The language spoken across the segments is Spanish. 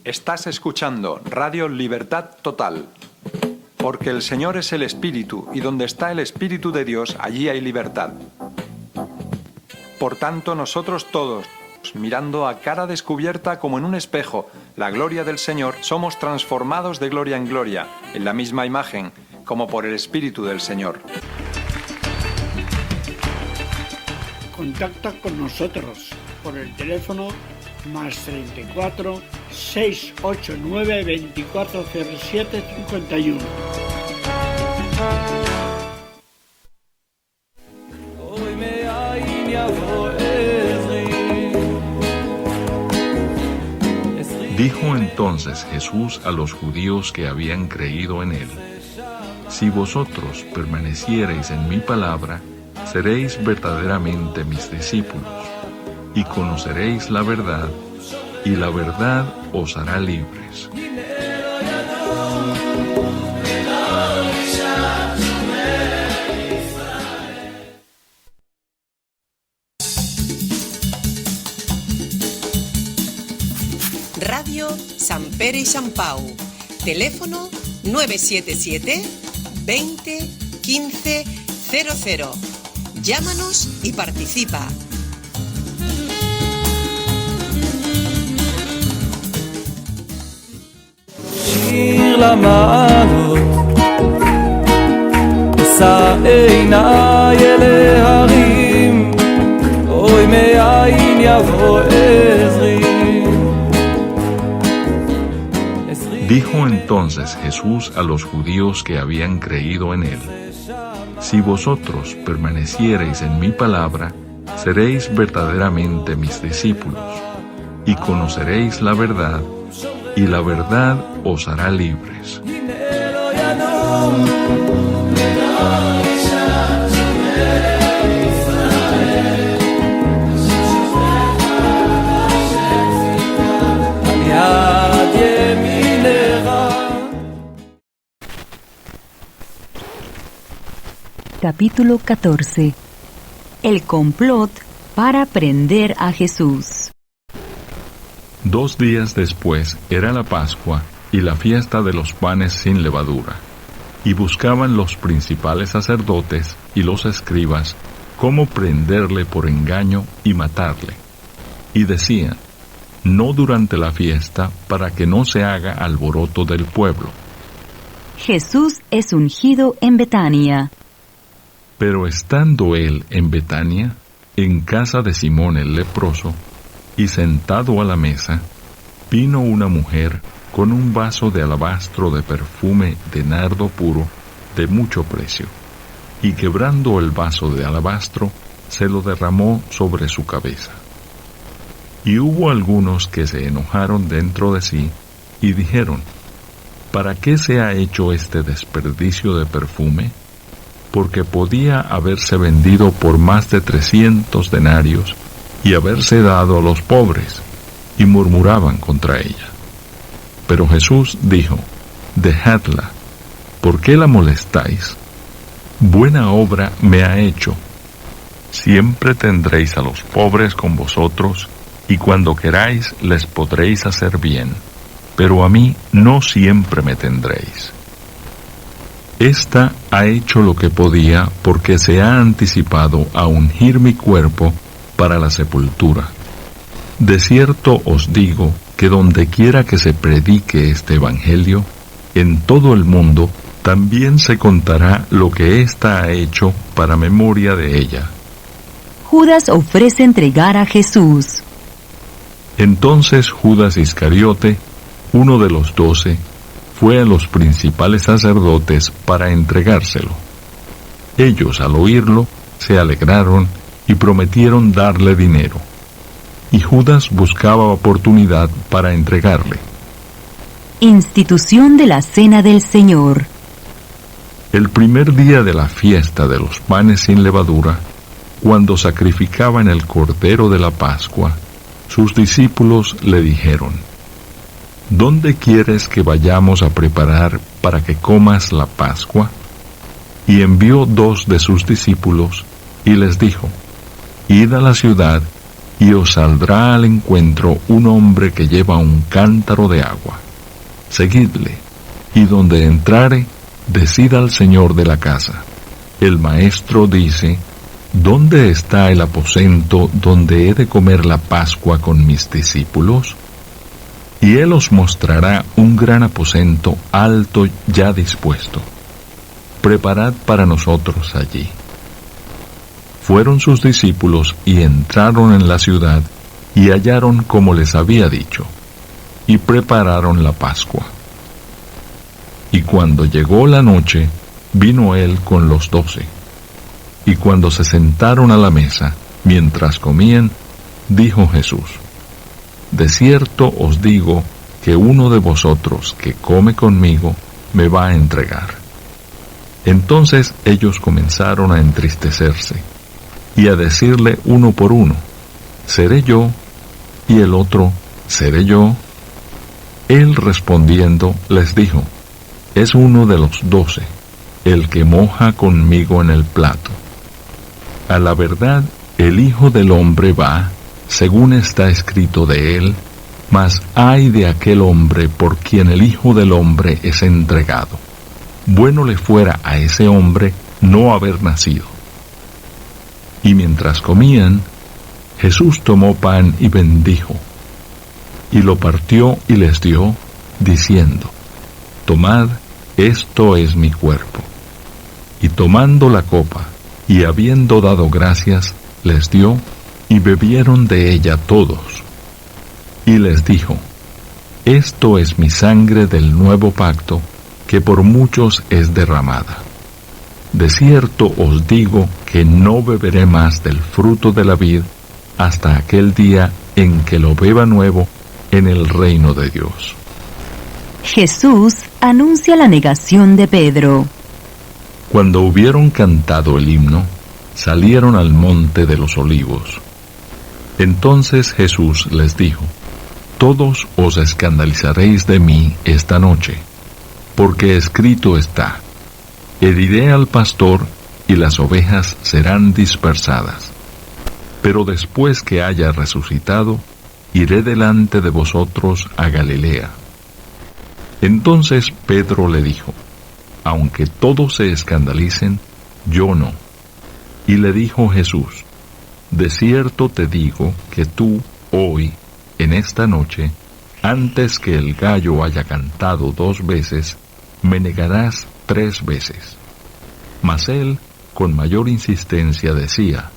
Estás escuchando Radio Libertad Total, porque el Señor es el Espíritu, y donde está el Espíritu de Dios, allí hay libertad. Por tanto, nosotros todos, mirando a cara descubierta como en un espejo la gloria del Señor, somos transformados de gloria en gloria, en la misma imagen, como por el Espíritu del Señor. Contacta con nosotros por el teléfono más 34 689 2407 51. Dijo entonces Jesús a los judíos que habían creído en él: Si vosotros permaneciereis en mi palabra, seréis verdaderamente mis discípulos, y conoceréis la verdad, y la verdad os hará libres. Radio Sant Pere i Sant Pau. Teléfono 977 20 15 00. Llámanos y participa. שיר למעלות, אשא עיניי אל ההרים, אוי מאין יבוא עזרי. Dijo entonces Jesús a los judíos que habían creído en él: Si vosotros permaneciereis en mi palabra, seréis verdaderamente mis discípulos, y conoceréis la verdad, y la verdad os hará libres. Capítulo 14. El complot para prender a Jesús. 2 días después era la Pascua y la fiesta de los panes sin levadura, y buscaban los principales sacerdotes y los escribas cómo prenderle por engaño y matarle. Y decían: No durante la fiesta, para que no se haga alboroto del pueblo. Jesús es ungido en Betania. Pero estando él en Betania, en casa de Simón el leproso, y sentado a la mesa, vino una mujer con un vaso de alabastro de perfume de nardo puro de mucho precio, y quebrando el vaso de alabastro, se lo derramó sobre su cabeza. Y hubo algunos que se enojaron dentro de sí, y dijeron: ¿Para qué se ha hecho este desperdicio de perfume? Porque podía haberse vendido por más de 300 denarios, y haberse dado a los pobres, y murmuraban contra ella. Pero Jesús dijo: Dejadla, ¿por qué la molestáis? Buena obra me ha hecho. Siempre tendréis a los pobres con vosotros, y cuando queráis les podréis hacer bien, pero a mí no siempre me tendréis. Esta ha hecho lo que podía, porque se ha anticipado a ungir mi cuerpo para la sepultura. De cierto os digo que donde quiera que se predique este evangelio, en todo el mundo, también se contará lo que ésta ha hecho para memoria de ella. Judas ofrece entregar a Jesús. Entonces Judas Iscariote, uno de los 12, fue a los principales sacerdotes para entregárselo. Ellos, al oírlo, se alegraron y prometieron darle dinero. Y Judas buscaba oportunidad para entregarle. Institución de la Cena del Señor. El primer día de la fiesta de los panes sin levadura, cuando sacrificaban el cordero de la Pascua, sus discípulos le dijeron: ¿Dónde quieres que vayamos a preparar para que comas la Pascua? Y envió 2 de sus discípulos y les dijo: Id a la ciudad y os saldrá al encuentro un hombre que lleva un cántaro de agua. Seguidle, y donde entrare, decid al señor de la casa: el maestro dice, ¿dónde está el aposento donde he de comer la Pascua con mis discípulos? Y él os mostrará un gran aposento alto ya dispuesto. Preparad para nosotros allí. Fueron sus discípulos y entraron en la ciudad y hallaron como les había dicho, y prepararon la Pascua. Y cuando llegó la noche, vino él con los 12. Y cuando se sentaron a la mesa, mientras comían, dijo Jesús: de cierto os digo que uno de vosotros que come conmigo me va a entregar. Entonces ellos comenzaron a entristecerse y a decirle uno por uno: ¿seré yo? Y el otro: ¿seré yo? Él respondiendo les dijo: es uno de los 12, el que moja conmigo en el plato. A la verdad, el Hijo del Hombre va, según está escrito de él, mas ay de aquel hombre por quien el Hijo del Hombre es entregado. Bueno le fuera a ese hombre no haber nacido. Y mientras comían, Jesús tomó pan y bendijo, y lo partió y les dio, diciendo: tomad, esto es mi cuerpo. Y tomando la copa, y habiendo dado gracias, les dio, y bebieron de ella todos. Y les dijo: esto es mi sangre del nuevo pacto, que por muchos es derramada. De cierto os digo que no beberé más del fruto de la vid hasta aquel día en que lo beba nuevo en el reino de Dios. Jesús anuncia la negación de Pedro. Cuando hubieron cantado el himno, salieron al monte de los olivos. Entonces Jesús les dijo: todos os escandalizaréis de mí esta noche, porque escrito está: heriré al pastor y las ovejas serán dispersadas. Pero después que haya resucitado, iré delante de vosotros a Galilea. Entonces Pedro le dijo: aunque todos se escandalicen, yo no. Y le dijo Jesús: de cierto te digo que tú, hoy, en esta noche, antes que el gallo haya cantado 2 veces, me negarás 3 veces. Mas él, con mayor insistencia, decía: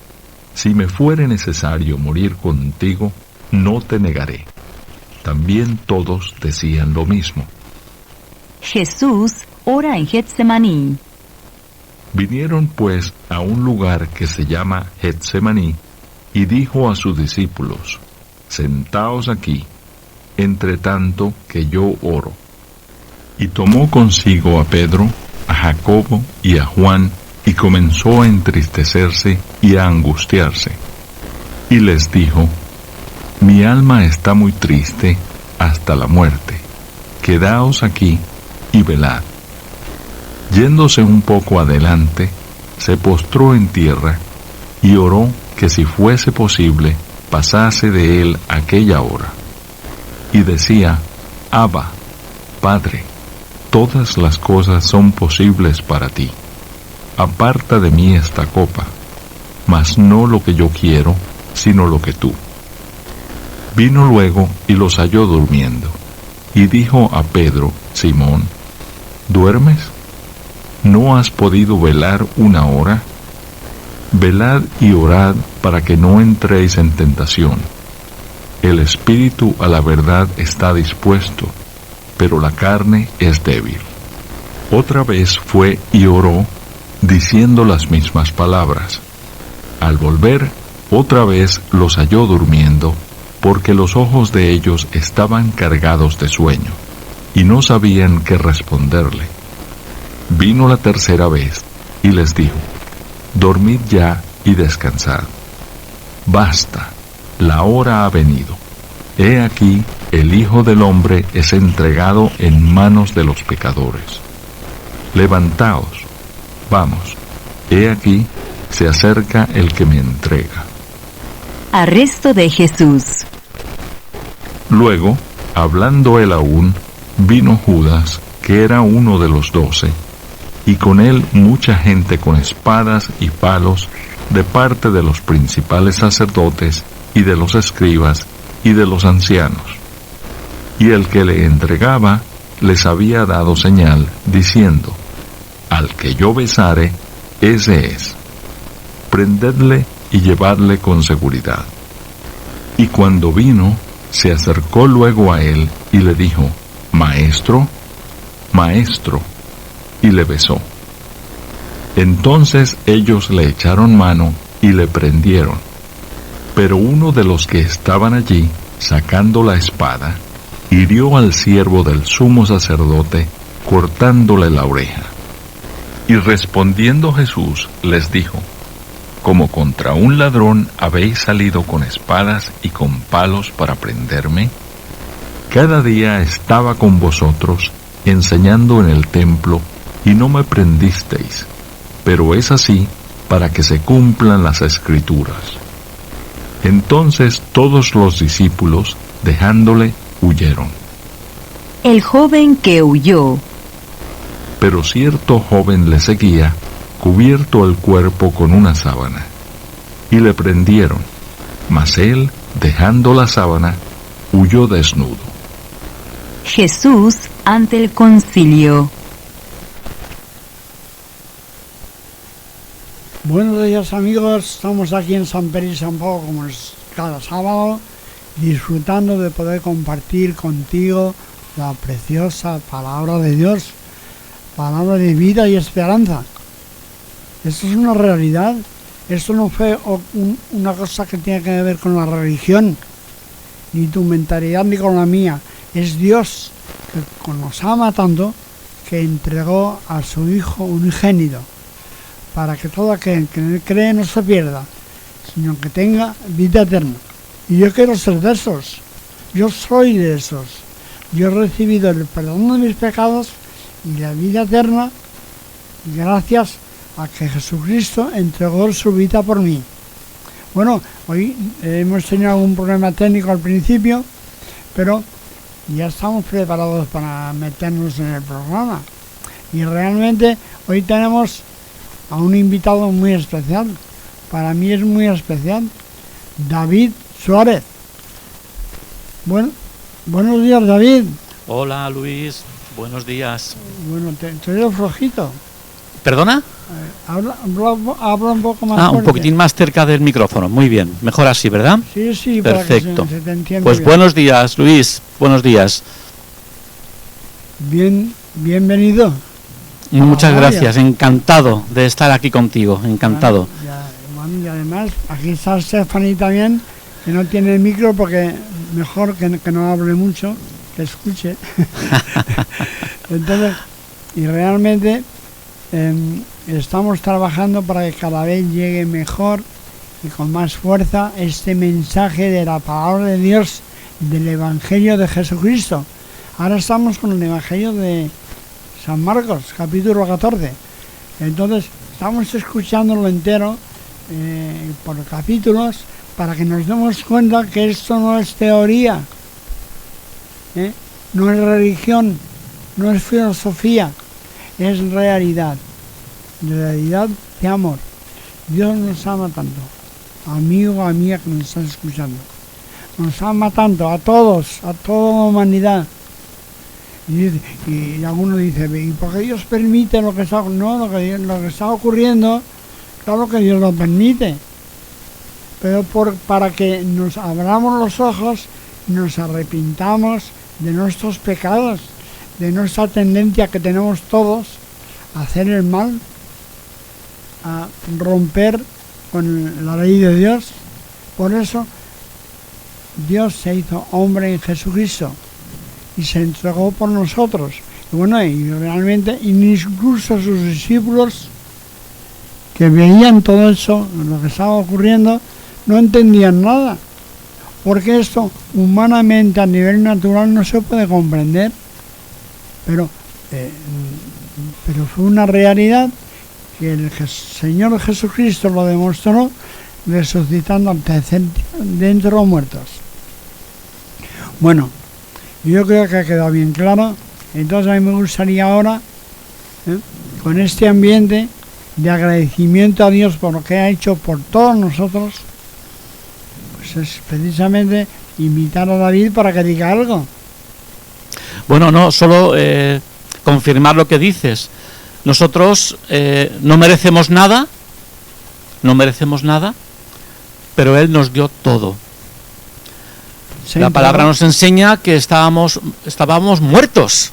si me fuere necesario morir contigo, no te negaré. También todos decían lo mismo. Jesús ora en Getsemaní. Vinieron pues a un lugar que se llama Getsemaní, y dijo a sus discípulos: sentaos aquí, entre tanto que yo oro. Y tomó consigo a Pedro, a Jacobo y a Juan, y comenzó a entristecerse y a angustiarse. Y les dijo: mi alma está muy triste hasta la muerte. Quedaos aquí y velad. Yéndose un poco adelante, se postró en tierra y oró que si fuese posible pasase de él aquella hora. Y decía: Abba, Padre, todas las cosas son posibles para ti. Aparta de mí esta copa, mas no lo que yo quiero, sino lo que tú. Vino luego y los halló durmiendo, y dijo a Pedro: Simón, ¿duermes? ¿No has podido velar 1 hora? Velad y orad para que no entréis en tentación. El espíritu a la verdad está dispuesto, pero la carne es débil. Otra vez fue y oró, diciendo las mismas palabras. Al volver, otra vez los halló durmiendo, porque los ojos de ellos estaban cargados de sueño, y no sabían qué responderle. Vino la tercera vez, y les dijo: dormid ya y descansad. Basta, la hora ha venido. He aquí, el Hijo del Hombre es entregado en manos de los pecadores. Levantaos, vamos, he aquí, se acerca el que me entrega. Arresto de Jesús. Luego, hablando él aún, vino Judas, que era uno de los 12, y con él mucha gente con espadas y palos de parte de los principales sacerdotes y de los escribas y de los ancianos. Y el que le entregaba les había dado señal, diciendo: al que yo besare, ese es. Prendedle y llevadle con seguridad. Y cuando vino, se acercó luego a él y le dijo: Maestro, Maestro, y le besó. Entonces ellos le echaron mano y le prendieron. Pero uno de los que estaban allí, sacando la espada, hirió al siervo del sumo sacerdote, cortándole la oreja. Y respondiendo Jesús les dijo: como contra un ladrón habéis salido con espadas y con palos para prenderme, cada día estaba con vosotros enseñando en el templo y no me prendisteis, pero es así para que se cumplan las Escrituras. Entonces todos los discípulos, dejándole, huyeron. El joven que huyó. Pero cierto joven le seguía, cubierto el cuerpo con una sábana, y le prendieron, mas él, dejando la sábana, huyó desnudo. Jesús ante el concilio. Buenos días, amigos, estamos aquí en San Pere y San Pau como es cada sábado, disfrutando de poder compartir contigo la preciosa palabra de Dios, palabra de vida y esperanza. Esto es una realidad, esto no fue una cosa que tiene que ver con la religión, ni tu mentalidad ni con la mía. Es Dios que nos ama tanto que entregó a su Hijo unigénito para que todo aquel que en él cree no se pierda, sino que tenga vida eterna. Y yo quiero ser de esos, yo soy de esos. Yo he recibido el perdón de mis pecados y la vida eterna gracias a que Jesucristo entregó su vida por mí. Bueno, hoy hemos tenido algún problema técnico al principio, pero ya estamos preparados para meternos en el programa. Y realmente hoy tenemos a un invitado muy especial. Para mí es muy especial, David Suárez. Bueno, buenos días, David. Hola, Luis. Buenos días. Bueno, te oigo flojito. ¿Perdona? Habla un poco más fuerte. Un poquitín más cerca del micrófono. Muy bien. Mejor así, ¿verdad? Sí, perfecto. Para que se te entienda pues bien. Buenos días, Luis. Buenos días. Bienvenido. Muchas gracias. Encantado de estar aquí contigo. Encantado. Bueno, y además, aquí está Stephanie también, que no tiene el micro porque mejor que no hable mucho, que escuche. Entonces, y realmente estamos trabajando para que cada vez llegue mejor y con más fuerza este mensaje de la palabra de Dios, del Evangelio de Jesucristo. Ahora estamos con el Evangelio de San Marcos, capítulo 14. Entonces, estamos escuchándolo entero por capítulos para que nos demos cuenta que esto no es teoría, no es religión, no es filosofía, es realidad de amor. Dios nos ama tanto, amigo, amiga que nos estás escuchando, nos ama tanto a todos, a toda la humanidad. Y alguno dice, ¿y por qué Dios permite lo que está ocurriendo? No, lo que está ocurriendo, claro que Dios lo permite, pero para que nos abramos los ojos, nos arrepintamos de nuestros pecados, de nuestra tendencia que tenemos todos a hacer el mal, a romper con la ley de Dios. Por eso Dios se hizo hombre en Jesucristo y se entregó por nosotros. Y bueno, y realmente incluso sus discípulos que veían todo eso, lo que estaba ocurriendo, no entendían nada, porque esto humanamente a nivel natural no se puede comprender, pero fue una realidad que el Señor Jesucristo lo demostró resucitando dentro de los muertos. Bueno, yo creo que ha quedado bien claro. Entonces a mí me gustaría ahora, con este ambiente de agradecimiento a Dios por lo que ha hecho por todos nosotros, pues es precisamente invitar a David para que diga algo. Bueno, no, solo confirmar lo que dices. Nosotros no merecemos nada, pero Él nos dio todo. Sí, La palabra claro. nos enseña que estábamos muertos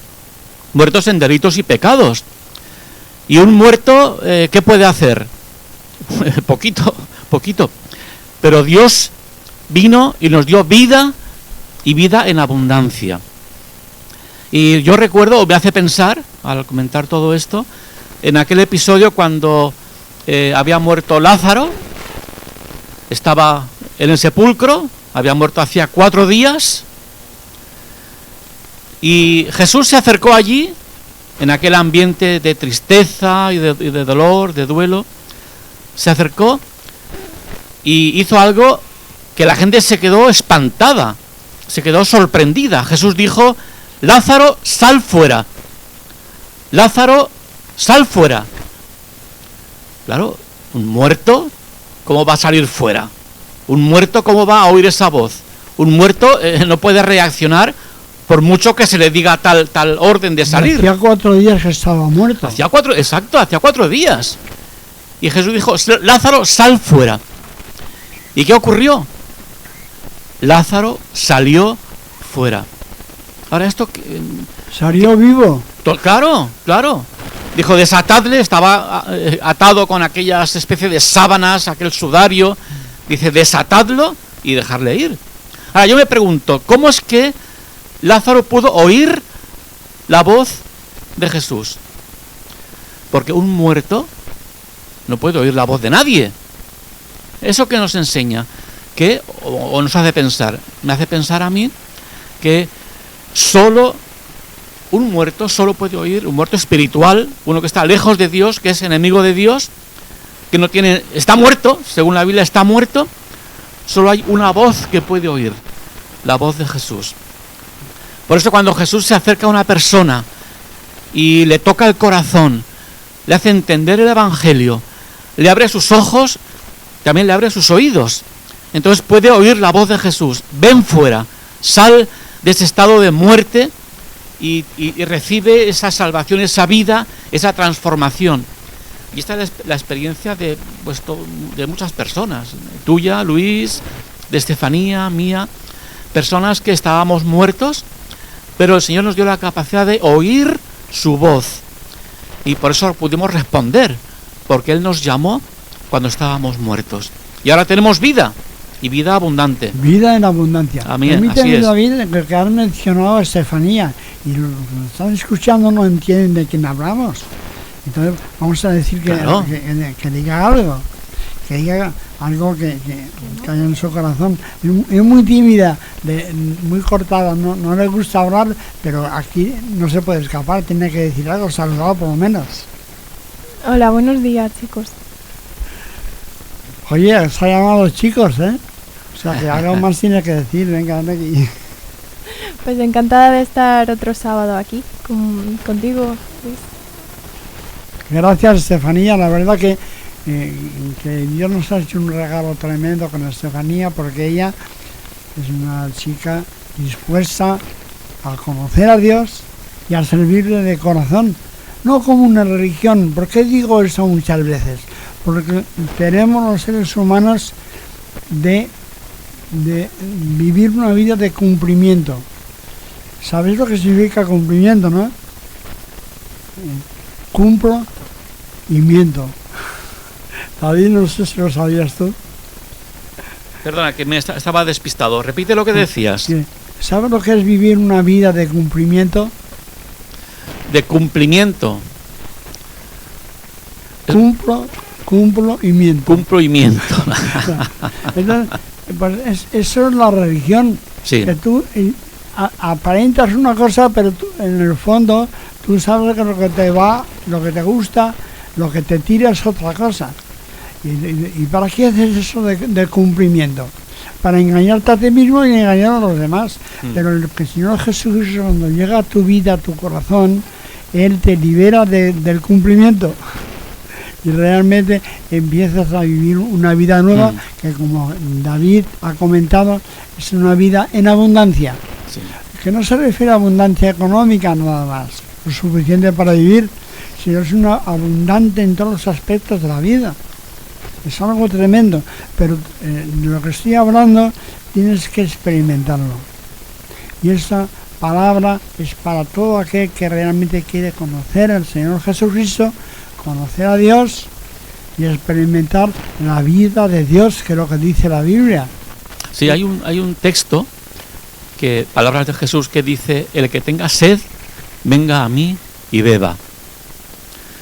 en delitos y pecados. Y un muerto, ¿qué puede hacer? poquito. Pero Dios vino y nos dio vida, y vida en abundancia. Y yo recuerdo, o me hace pensar, al comentar todo esto, en aquel episodio cuando había muerto Lázaro, estaba en el sepulcro, había muerto hacía 4 días, y Jesús se acercó allí, en aquel ambiente de tristeza y de dolor, de duelo, se acercó y hizo algo que la gente se quedó espantada, se quedó sorprendida. Jesús dijo: Lázaro, sal fuera. Lázaro, sal fuera. Claro, un muerto, ¿cómo va a salir fuera? Un muerto, ¿cómo va a oír esa voz? Un muerto no puede reaccionar por mucho que se le diga tal orden de salir. Hacía 4 días que estaba muerto. Hacía 4 días. Y Jesús dijo: Lázaro, sal fuera. ¿Y qué ocurrió? Lázaro salió fuera. Ahora esto... Salió vivo. Claro. Dijo: desatadle, estaba atado con aquellas especies de sábanas, aquel sudario. Dice: desatadlo y dejarle ir. Ahora yo me pregunto, ¿cómo es que Lázaro pudo oír la voz de Jesús? Porque un muerto no puede oír la voz de nadie. ¿Eso qué nos enseña? Que, o nos hace pensar, me hace pensar a mí que solo un muerto solo puede oír, un muerto espiritual, uno que está lejos de Dios, que es enemigo de Dios, que no tiene, está muerto, según la Biblia está muerto. Solo hay una voz que puede oír, la voz de Jesús. Por eso cuando Jesús se acerca a una persona y le toca el corazón, le hace entender el Evangelio, le abre sus ojos, también le abre sus oídos. Entonces puede oír la voz de Jesús: ven fuera, sal de ese estado de muerte y recibe esa salvación, esa vida, esa transformación. Y esta es la experiencia de muchas personas, tuya, Luis, de Estefanía, mía, personas que estábamos muertos, pero el Señor nos dio la capacidad de oír su voz. Y por eso pudimos responder, porque Él nos llamó cuando estábamos muertos. Y ahora tenemos vida, y vida abundante. Vida en abundancia. Amén, Permíteme, así es. David, que has mencionado a Estefanía, y los que están escuchando no entienden de quién hablamos. Entonces vamos a decir que, Claro. que diga algo, que diga algo que haya en su corazón. Es muy tímida, muy cortada, no le gusta hablar, pero aquí no se puede escapar, tiene que decir algo, saludado por lo menos. Hola, buenos días, chicos. Oye, se ha llamado a los chicos, ¿eh? O sea, que algo más tiene que decir, venga, ven aquí. Pues encantada de estar otro sábado aquí contigo, Luis. Gracias, Estefanía, la verdad que Dios nos ha hecho un regalo tremendo con Estefanía, porque ella es una chica dispuesta a conocer a Dios y a servirle de corazón, no como una religión. ¿Por qué digo eso muchas veces? Porque tenemos los seres humanos de vivir una vida de cumplimiento. ¿Sabéis lo que significa cumplimiento, no? Cumplo y miento. David, no sé si lo sabías tú. Perdona, que me estaba despistado. Repite lo que decías. ¿Sabes lo que es vivir una vida de cumplimiento? De cumplimiento. Cumplo y miento. Cumplo y miento. Entonces, pues eso es la religión. Sí. Que tú aparentas una cosa, pero tú, en el fondo tú sabes que lo que te va, lo que te gusta, lo que te tira es otra cosa. ¿Y para qué haces eso de cumplimiento? Para engañarte a ti mismo y engañar a los demás. Pero el Señor Jesucristo, cuando llega a tu vida, a tu corazón, Él te libera del cumplimiento. Y realmente empiezas a vivir una vida nueva que, como David ha comentado, es una vida en abundancia. Sí. Que no se refiere a abundancia económica nada más, lo suficiente para vivir, sino es una abundante en todos los aspectos de la vida. Es algo tremendo, pero de lo que estoy hablando tienes que experimentarlo. Y esta palabra es para todo aquel que realmente quiere conocer al Señor Jesucristo, conocer a Dios y experimentar la vida de Dios, que es lo que dice la Biblia. Sí, hay un texto, que palabras de Jesús, que dice: el que tenga sed, venga a mí y beba.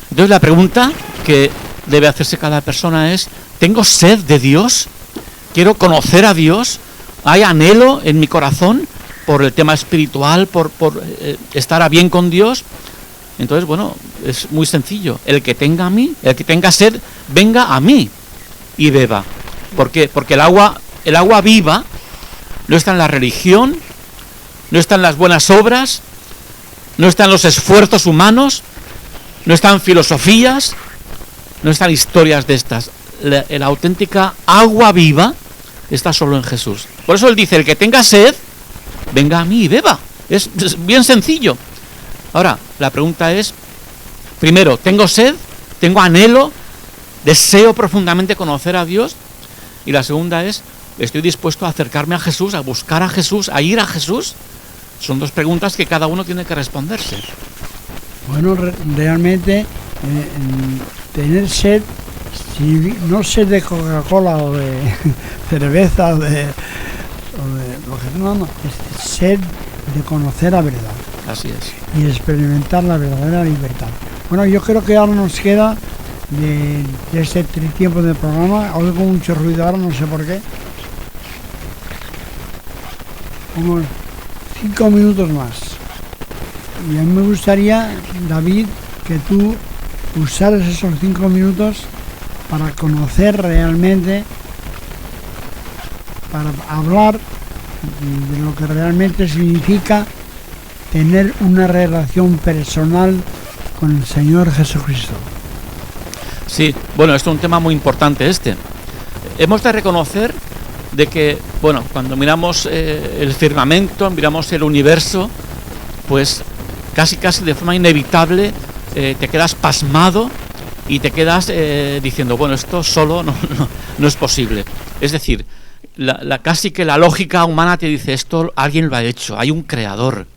Entonces la pregunta que debe hacerse cada persona es: ¿tengo sed de Dios? ¿Quiero conocer a Dios? ¿Hay anhelo en mi corazón por el tema espiritual, por estar a bien con Dios? Entonces, bueno, es muy sencillo. El que tenga sed, venga a mí y beba. ¿Por qué? Porque el agua viva no está en la religión, no está en las buenas obras, no está en los esfuerzos humanos, no está en filosofías, no está en historias de estas. La auténtica agua viva está solo en Jesús. Por eso Él dice: el que tenga sed, venga a mí y beba. Es bien sencillo. Ahora, la pregunta es, primero, ¿tengo sed? ¿Tengo anhelo? ¿Deseo profundamente conocer a Dios? Y la segunda es, ¿estoy dispuesto a acercarme a Jesús, a buscar a Jesús, a ir a Jesús? Son dos preguntas que cada uno tiene que responderse. Bueno, realmente tener sed, si no sed de Coca-Cola o de cerveza o de lo que no, es sed de conocer la verdad. Así es. Y experimentar la verdadera libertad. Bueno, yo creo que ahora nos queda de este tiempo de programa. Oigo mucho ruido ahora, no sé por qué. Como 5 minutos más. Y a mí me gustaría, David, que tú usaras esos 5 minutos para conocer realmente, para hablar de lo que realmente significa tener una relación personal con el Señor Jesucristo. Sí, bueno, esto es un tema muy importante este. Hemos de reconocer de que, bueno, cuando miramos el firmamento, miramos el universo, pues casi de forma inevitable te quedas pasmado y te quedas diciendo, bueno, esto solo no es posible. Es decir, casi que la lógica humana te dice, esto alguien lo ha hecho, hay un creador.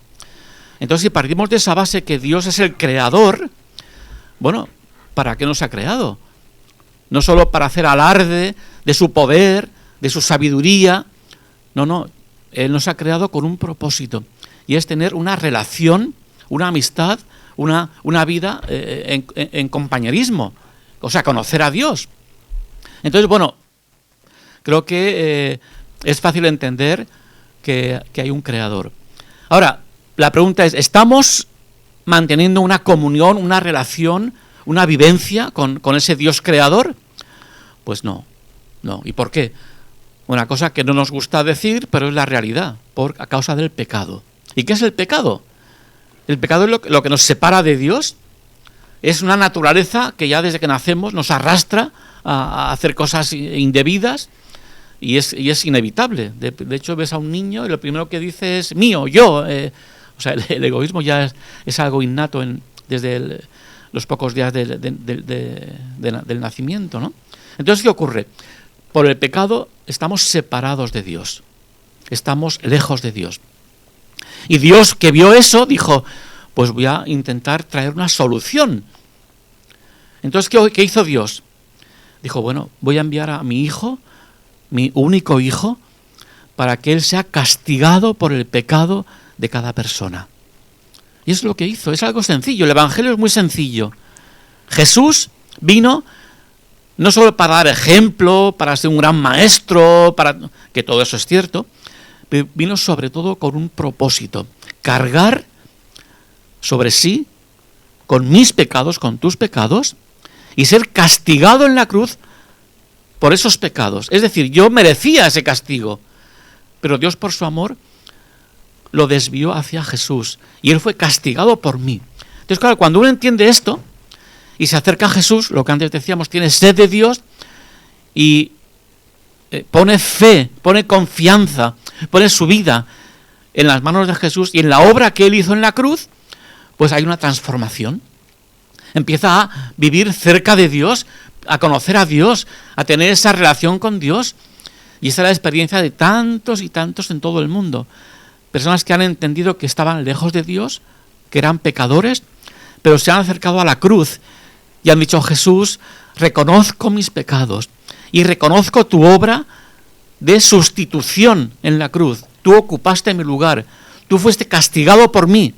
Entonces, si partimos de esa base que Dios es el creador, bueno, ¿para qué nos ha creado? No solo para hacer alarde de su poder, de su sabiduría. No, Él nos ha creado con un propósito, y es tener una relación, una amistad, una vida en compañerismo, o sea, conocer a Dios. Entonces, bueno, creo que es fácil entender que hay un creador. Ahora, la pregunta es, ¿estamos manteniendo una comunión, una relación, una vivencia con ese Dios creador? Pues no. ¿Y por qué? Una cosa que no nos gusta decir, pero es la realidad, a causa del pecado. ¿Y qué es el pecado? El pecado es lo que nos separa de Dios. Es una naturaleza que ya desde que nacemos nos arrastra a hacer cosas indebidas, y es inevitable. De hecho, ves a un niño y lo primero que dice es mío, yo. O sea, el egoísmo ya es algo innato desde los pocos días del nacimiento, ¿no? Entonces, ¿qué ocurre? Por el pecado estamos separados de Dios. Estamos lejos de Dios. Y Dios, que vio eso, dijo, pues voy a intentar traer una solución. Entonces, ¿qué hizo Dios? Dijo, bueno, voy a enviar a mi hijo, mi único hijo, para que él sea castigado por el pecado de cada persona. Y es lo que hizo, es algo sencillo, el evangelio es muy sencillo. Jesús vino no solo para dar ejemplo, para ser un gran maestro, que todo eso es cierto, pero vino sobre todo con un propósito: cargar sobre sí, con mis pecados, con tus pecados, y ser castigado en la cruz por esos pecados. Es decir, yo merecía ese castigo, pero Dios por su amor lo desvió hacia Jesús y Él fue castigado por mí. Entonces, claro, cuando uno entiende esto y se acerca a Jesús, lo que antes decíamos, tiene sed de Dios y pone fe, pone confianza, pone su vida en las manos de Jesús y en la obra que Él hizo en la cruz, pues hay una transformación. Empieza a vivir cerca de Dios, a conocer a Dios, a tener esa relación con Dios. Y esa es la experiencia de tantos y tantos en todo el mundo. Personas que han entendido que estaban lejos de Dios, que eran pecadores, pero se han acercado a la cruz y han dicho: Jesús, reconozco mis pecados y reconozco tu obra de sustitución en la cruz. Tú ocupaste mi lugar, tú fuiste castigado por mí.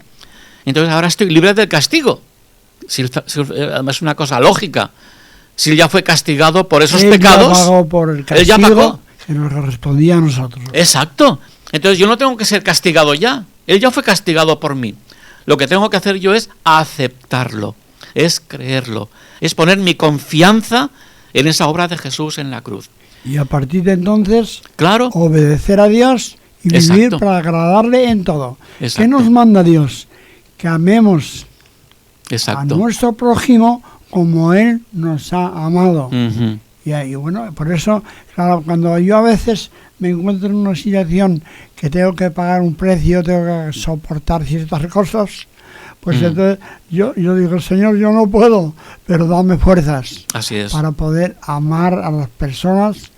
Entonces ahora estoy libre del castigo. Además es una cosa lógica. Si Él ya fue castigado por esos pecados, ya pagó por el castigo, Él ya pagó. Que nos correspondía a nosotros. Exacto. Entonces yo no tengo que ser castigado ya. Él ya fue castigado por mí. Lo que tengo que hacer yo es aceptarlo, es creerlo, es poner mi confianza en esa obra de Jesús en la cruz. Y a partir de entonces, claro, obedecer a Dios y vivir exacto, para agradarle en todo. Exacto. ¿Qué nos manda Dios? Que amemos exacto, a nuestro prójimo como Él nos ha amado. Uh-huh. Y bueno, por eso, claro, cuando yo a veces me encuentro en una situación que tengo que pagar un precio, tengo que soportar ciertas cosas, pues entonces yo digo: Señor, yo no puedo, pero dame fuerzas. Así es. Para poder amar a las personas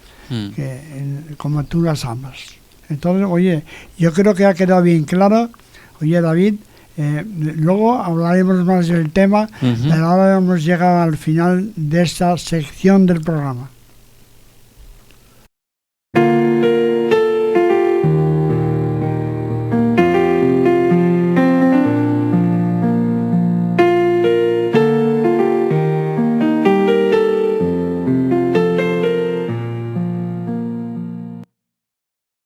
como tú las amas. Entonces, oye, yo creo que ha quedado bien claro. Oye, David, luego hablaremos más del tema, pero ahora hemos llegado al final de esta sección del programa.